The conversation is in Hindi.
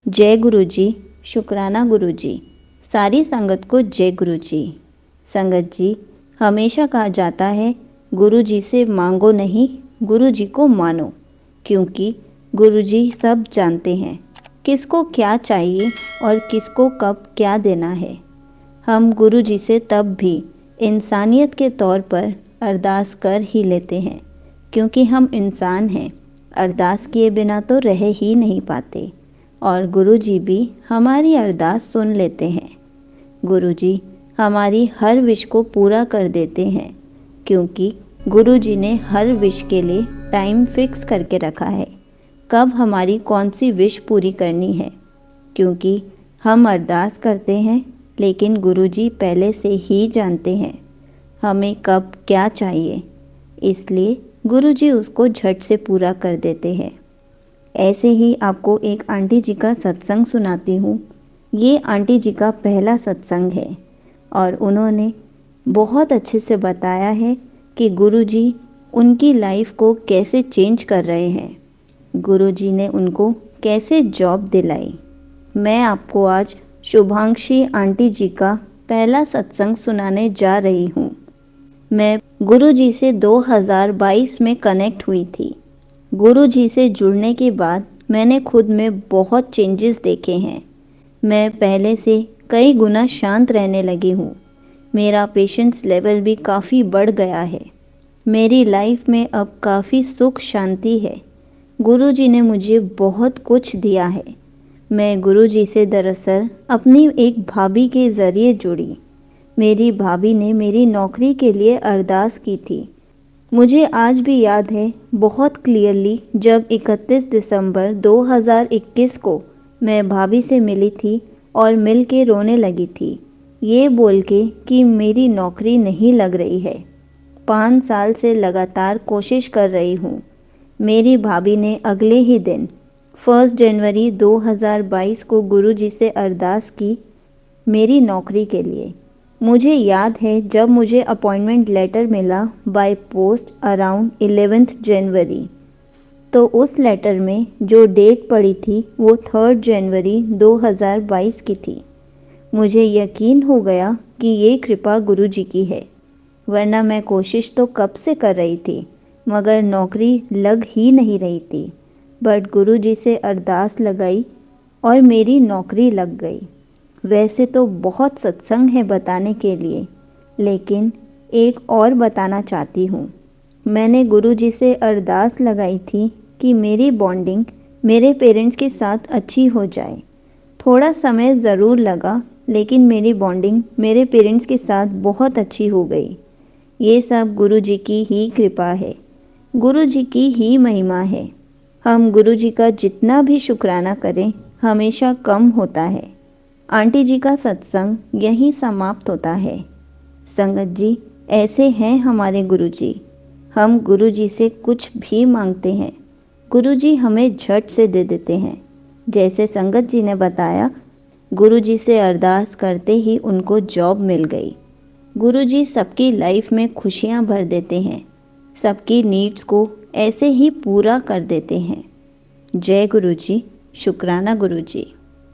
जय गुरु जी, शुक्राना गुरु जी। सारी संगत को जय गुरु जी। संगत जी, हमेशा कहा जाता है गुरु जी से मांगो नहीं, गुरु जी को मानो, क्योंकि गुरु जी सब जानते हैं किसको क्या चाहिए और किसको कब क्या देना है। हम गुरु जी से तब भी इंसानियत के तौर पर अरदास कर ही लेते हैं, क्योंकि हम इंसान हैं, अरदास किए बिना तो रह ही नहीं पाते। और गुरु जी भी हमारी अरदास सुन लेते हैं। गुरु जी हमारी हर विश को पूरा कर देते हैं, क्योंकि गुरु जी ने हर विश के लिए टाइम फिक्स करके रखा है, कब हमारी कौन सी विश पूरी करनी है। क्योंकि हम अरदास करते हैं, लेकिन गुरु जी पहले से ही जानते हैं हमें कब क्या चाहिए, इसलिए गुरु जी उसको झट से पूरा कर देते हैं। ऐसे ही आपको एक आंटी जी का सत्संग सुनाती हूँ। ये आंटी जी का पहला सत्संग है और उन्होंने बहुत अच्छे से बताया है कि गुरु जी उनकी लाइफ को कैसे चेंज कर रहे हैं, गुरु जी ने उनको कैसे जॉब दिलाई। मैं आपको आज शुभांशी आंटी जी का पहला सत्संग सुनाने जा रही हूँ। मैं गुरु जी से 2022 में कनेक्ट हुई थी। गुरु जी से जुड़ने के बाद मैंने खुद में बहुत चेंजेस देखे हैं। मैं पहले से कई गुना शांत रहने लगी हूँ। मेरा पेशेंस लेवल भी काफ़ी बढ़ गया है। मेरी लाइफ में अब काफ़ी सुख शांति है। गुरु जी ने मुझे बहुत कुछ दिया है। मैं गुरु जी से दरअसल अपनी एक भाभी के ज़रिए जुड़ी। मेरी भाभी ने मेरी नौकरी के लिए अरदास की थी। मुझे आज भी याद है बहुत क्लियरली, जब 31 दिसंबर 2021 को मैं भाभी से मिली थी और मिल के रोने लगी थी, ये बोल के कि मेरी नौकरी नहीं लग रही है। 5 साल से लगातार कोशिश कर रही हूँ। मेरी भाभी ने अगले ही दिन 1 जनवरी 2022 को गुरुजी से अरदास की मेरी नौकरी के लिए। मुझे याद है जब मुझे अपॉइंटमेंट लेटर मिला बाय पोस्ट अराउंड 11 जनवरी, तो उस लेटर में जो डेट पड़ी थी वो 3 जनवरी 2022 की थी। मुझे यकीन हो गया कि ये कृपा गुरु जी की है, वरना मैं कोशिश तो कब से कर रही थी, मगर नौकरी लग ही नहीं रही थी। बट गुरु जी से अरदास लगाई और मेरी नौकरी लग गई। वैसे तो बहुत सत्संग है बताने के लिए, लेकिन एक और बताना चाहती हूँ। मैंने गुरु जी से अरदास लगाई थी कि मेरी बॉन्डिंग मेरे पेरेंट्स के साथ अच्छी हो जाए। थोड़ा समय ज़रूर लगा, लेकिन मेरी बॉन्डिंग मेरे पेरेंट्स के साथ बहुत अच्छी हो गई। ये सब गुरु जी की ही कृपा है, गुरु जी की ही महिमा है। हम गुरु जी का जितना भी शुक्राना करें, हमेशा कम होता है। आंटी जी का सत्संग यहीं समाप्त होता है। संगत जी, ऐसे हैं हमारे गुरु जी। हम गुरु जी से कुछ भी मांगते हैं, गुरु जी हमें झट से दे देते हैं। जैसे संगत जी ने बताया, गुरु जी से अरदास करते ही उनको जॉब मिल गई। गुरु जी सबकी लाइफ में खुशियाँ भर देते हैं, सबकी नीड्स को ऐसे ही पूरा कर देते हैं। जय गुरु जी, शुक्राना गुरु जी।